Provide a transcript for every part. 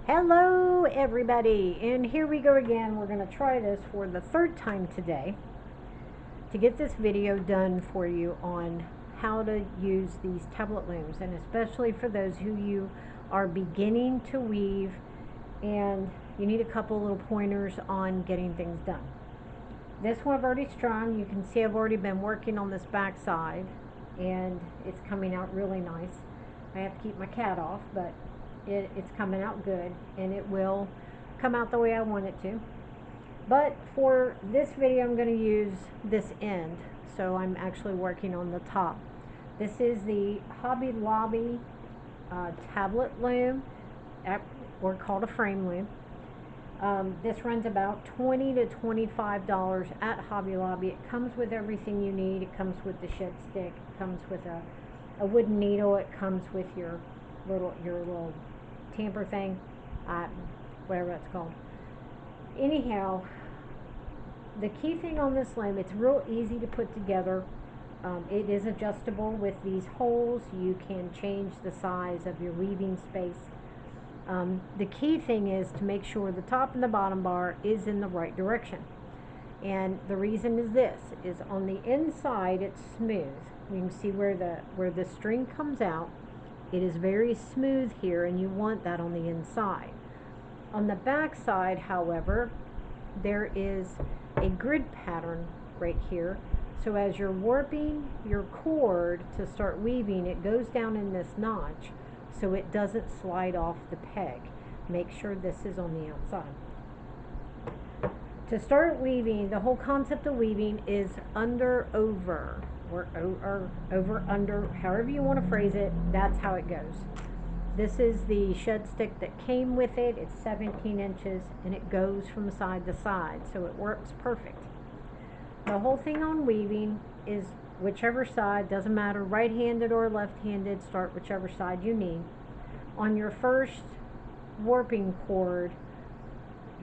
Hello everybody, and here we go again. We're going to try this for the third time today to get this video done for you on how to use these tablet looms, and especially for those who you are beginning to weave and you need a couple little pointers on getting things done. This one I've already strung. You can see I've already been working on this back side and it's coming out really nice. I have to keep my cat off, but it's coming out good, and it will come out the way I want it to. But for this video I'm going to use this end, so I'm actually working on the top. This is the Hobby Lobby tablet loom, or called a frame loom. This runs about $20 to $25 at Hobby Lobby. It comes with everything you need. It comes with the shed stick, it comes with a wooden needle, it comes with your little tamper thing, whatever that's called. Anyhow, the key thing on this loom, it's real easy to put together. It is adjustable with these holes. You can change the size of your weaving space. The key thing is to make sure the top and the bottom bar is in the right direction. And the reason is this, is on the inside it's smooth. You can see where the string comes out. It is very smooth here, and you want that on the inside. On the back side, however, there is a grid pattern right here. So as you're warping your cord to start weaving, it goes down in this notch so it doesn't slide off the peg. Make sure this is on the outside. To start weaving, the whole concept of weaving is under, over, or over, under, however you want to phrase it, that's how it goes. This is the shed stick that came with it. It's 17 inches, and it goes from side to side, so it works perfect. The whole thing on weaving is whichever side, doesn't matter, right-handed or left-handed, start whichever side you need. On your first warping cord,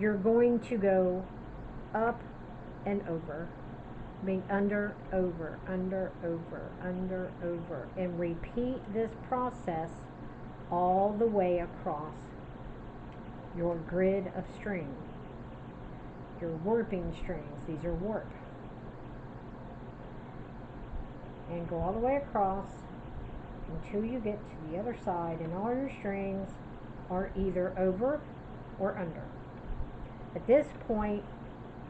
you're going to go up and over, being under, over, under, over, under, over, and repeat this process all the way across your grid of string, your warping strings. These are warp, and go all the way across until you get to the other side, and all your strings are either over or under. At this point,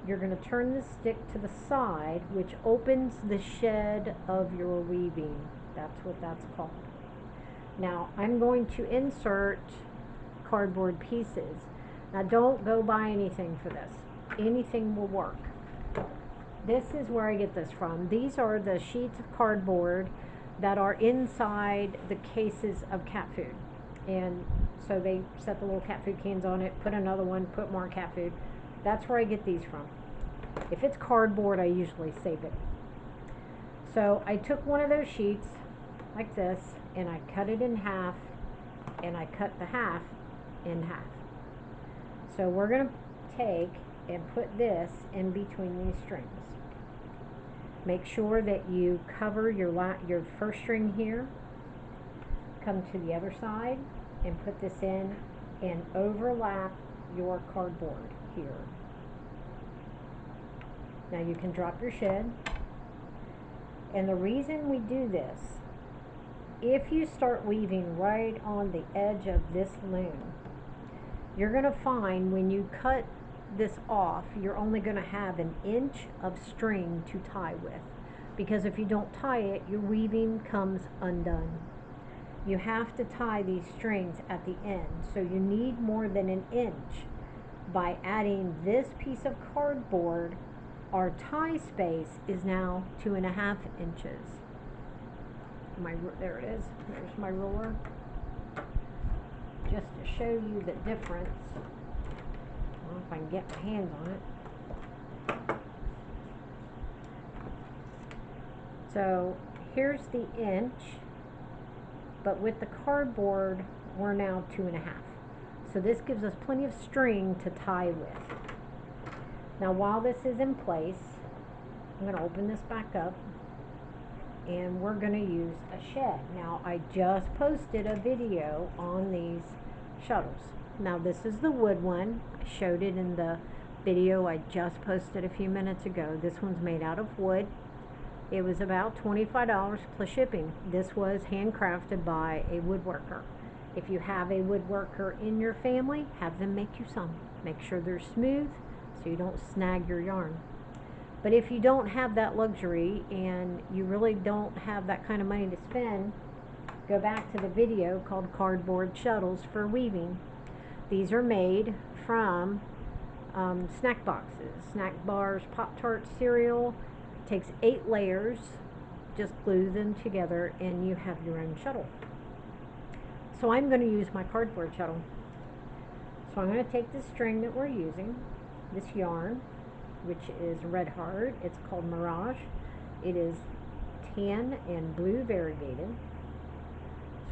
you're going to turn the stick to the side, which opens the shed of your weaving. That's what that's called. Now, I'm going to insert cardboard pieces. Now, don't go buy anything for this. Anything will work. This is where I get this from. These are the sheets of cardboard that are inside the cases of cat food. And so they set the little cat food cans on it, put another one, put more cat food. That's where I get these from. If it's cardboard, I usually save it. So I took one of those sheets like this, and I cut it in half, and I cut the half in half. So we're going to take and put this in between these strings. Make sure that you cover your first string here, come to the other side, and put this in and overlap your cardboard here. Now you can drop your shed. And the reason we do this, if you start weaving right on the edge of this loom, you're going to find when you cut this off, you're only going to have an inch of string to tie with, because if you don't tie it, your weaving comes undone. You have to tie these strings at the end, so you need more than an inch. By adding this piece of cardboard, our tie space is now 2.5 inches. There it is. There's my ruler. Just to show you the difference. I don't know if I can get my hands on it. So here's the inch, but with the cardboard, we're now 2.5. So this gives us plenty of string to tie with. Now while this is in place, I'm going to open this back up, and we're going to use a shed. Now I just posted a video on these shuttles. Now this is the wood one. I showed it in the video I just posted a few minutes ago. This one's made out of wood. It was about $25 plus shipping. This was handcrafted by a woodworker. If you have a woodworker in your family, have them make you some. Make sure they're smooth so you don't snag your yarn. But if you don't have that luxury and you really don't have that kind of money to spend, go back to the video called Cardboard Shuttles for Weaving. These are made from snack boxes, snack bars, Pop-Tarts, cereal. Takes 8 layers, just glue them together and you have your own shuttle. So I'm going to use my cardboard shuttle. So I'm going to take this string that we're using, this yarn, which is Red Heart. It's called Mirage. It is tan and blue variegated.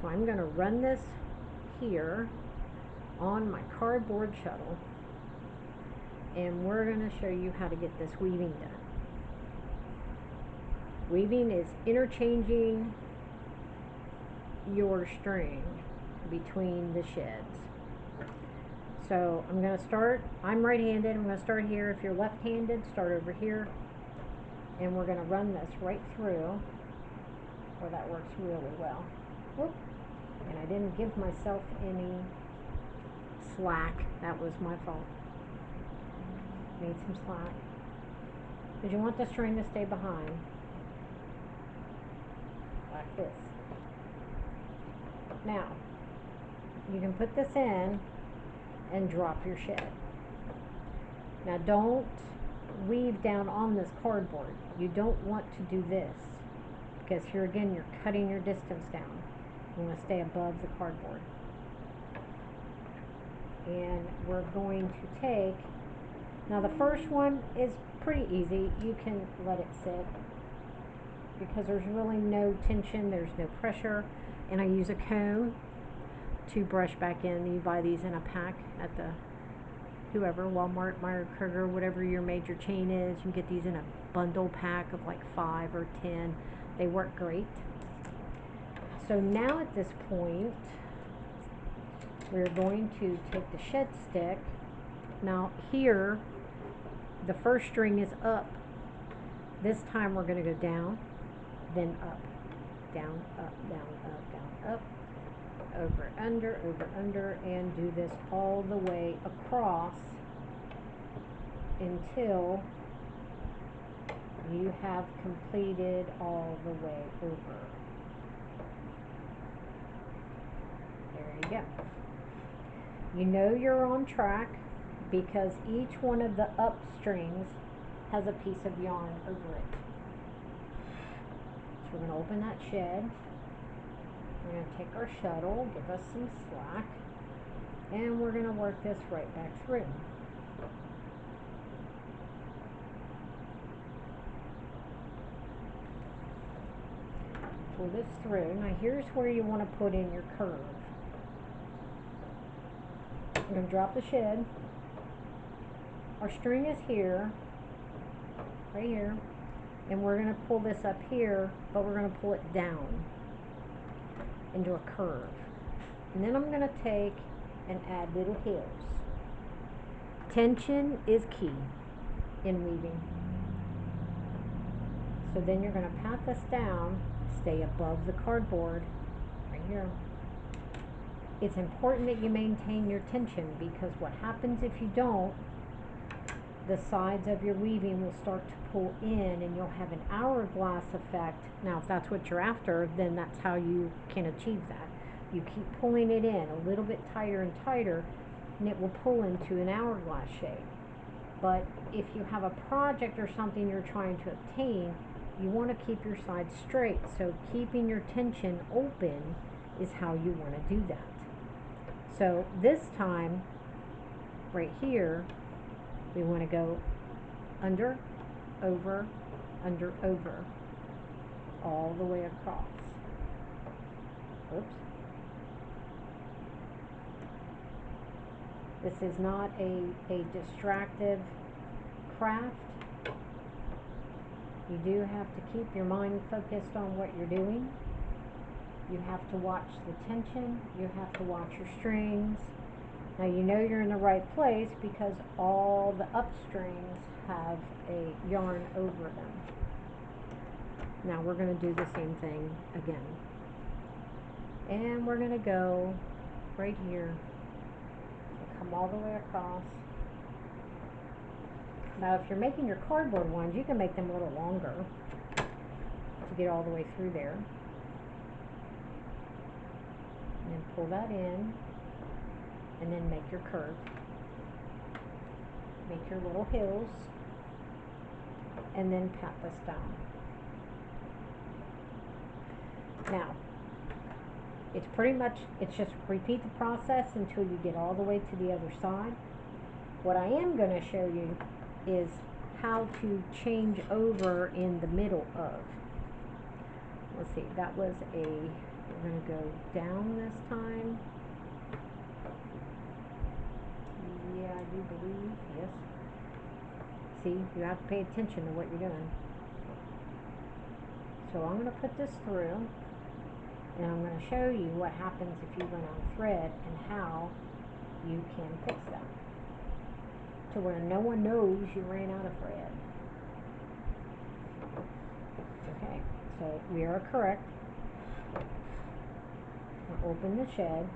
So I'm going to run this here on my cardboard shuttle, and we're going to show you how to get this weaving done. Weaving is interchanging your string between the sheds. So I'm going to start, I'm right-handed, I'm going to start here. If you're left-handed, start over here. And we're going to run this right through. Well, that works really well. Whoop. And I didn't give myself any slack. That was my fault. Made some slack. Because you want the string to stay behind. Like this. Now, you can put this in and drop your shed. Now don't weave down on this cardboard. You don't want to do this, because here again you're cutting your distance down. You want to stay above the cardboard. And we're going to take, now the first one is pretty easy. You can let it sit because there's really no tension, there's no pressure. And I use a comb to brush back in. You buy these in a pack at the whoever, Walmart, Meijer, Kroger, whatever your major chain is. You can get these in a bundle pack of like 5 or 10. They work great. So now at this point, we're going to take the shed stick. Now here, the first string is up. This time we're going to go down, then up, down, up, down, up, down, up, over, under, and do this all the way across until you have completed all the way over. There you go. You know you're on track because each one of the up strings has a piece of yarn over it. So we're going to open that shed. We're going to take our shuttle, give us some slack, and we're going to work this right back through. Pull this through. Now here's where you want to put in your curve. We're going to drop the shed. Our string is here, right here, and we're going to pull this up here, but we're going to pull it down into a curve. And then I'm going to take and add little hills. Tension is key in weaving. So then you're going to pat this down, stay above the cardboard, right here. It's important that you maintain your tension, because what happens if you don't, the sides of your weaving will start to pull in and you'll have an hourglass effect. Now if that's what you're after, then that's how you can achieve that. You keep pulling it in a little bit tighter and tighter, and it will pull into an hourglass shape. But if you have a project or something you're trying to obtain, you want to keep your sides straight. So keeping your tension open is how you want to do that. So this time, right here, we want to go under, over, all the way across. Oops. This is not a distractive craft. You do have to keep your mind focused on what you're doing. You have to watch the tension. You have to watch your strings. Now you know you're in the right place because all the up strings have a yarn over them. Now we're going to do the same thing again. And we're going to go right here and come all the way across. Now if you're making your cardboard ones, you can make them a little longer to get all the way through there. And then pull that in, and then make your curve. Make your little hills, and then pat this down. Now, it's pretty much, it's just repeat the process until you get all the way to the other side. What I am going to show you is how to change over in the middle of. Let's see, that was a, we're going to go down this time. Yeah, I do believe, yes. See, you have to pay attention to what you're doing. So I'm going to put this through, and I'm going to show you what happens if you run out of thread and how you can fix that to where no one knows you ran out of thread. Okay, so we are correct. I'll open the shed.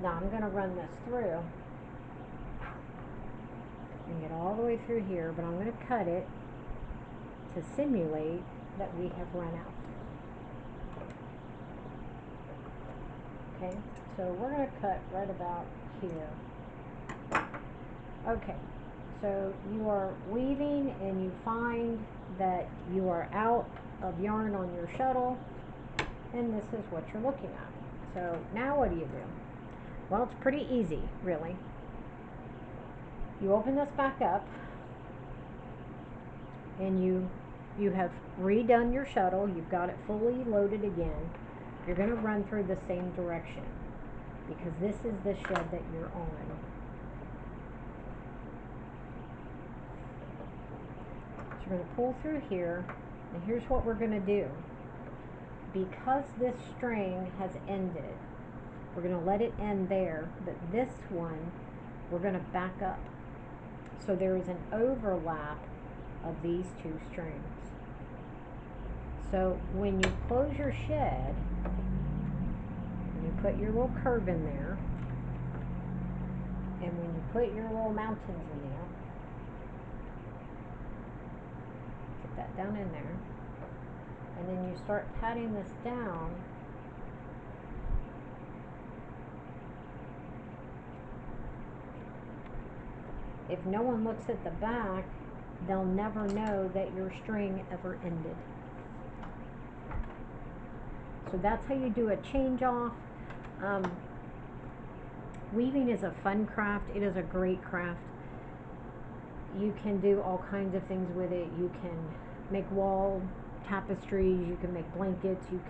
Now I'm going to run this through and get all the way through here, but I'm going to cut it to simulate that we have run out. Okay, so we're going to cut right about here. Okay, so you are weaving and you find that you are out of yarn on your shuttle, and this is what you're looking at. So now what do you do? Well, it's pretty easy, really. You open this back up, and you have redone your shuttle. You've got it fully loaded again. You're going to run through the same direction because this is the shed that you're on. So we're going to pull through here, and here's what we're going to do. Because this string has ended, we're going to let it end there, but this one we're going to back up. So there is an overlap of these two strings. So when you close your shed, you put your little curve in there, and when you put your little mountains in there, get that down in there, and then you start patting this down. If no one looks at the back, they'll never know that your string ever ended. So that's how you do a change off. Weaving is a fun craft. It is a great craft. You can do all kinds of things with it. You can make wall tapestries. You can make blankets. You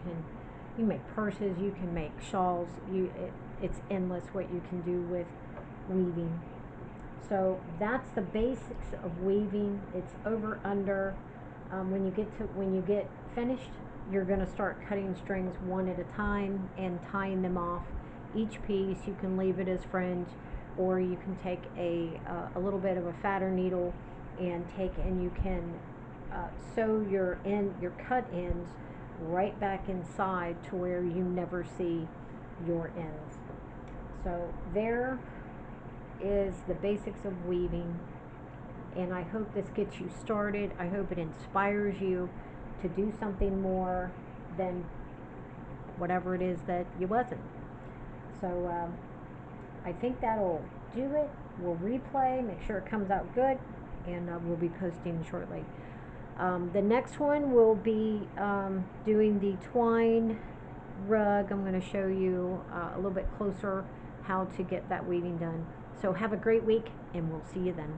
can make purses. You can make shawls. It's endless what you can do with weaving. So that's the basics of weaving. It's over under. When you get finished, you're going to start cutting strings one at a time and tying them off. Each piece you can leave it as fringe, or you can take a little bit of a fatter needle and you can sew your cut ends right back inside to where you never see your ends. So there is the basics of weaving, and I hope this gets you started. I hope it inspires you to do something more than whatever it is that you wasn't. So I think that'll do it. We'll replay, make sure it comes out good, and we'll be posting shortly. The next one will be doing the twine rug. I'm going to show you a little bit closer how to get that weaving done. So have a great week, and we'll see you then.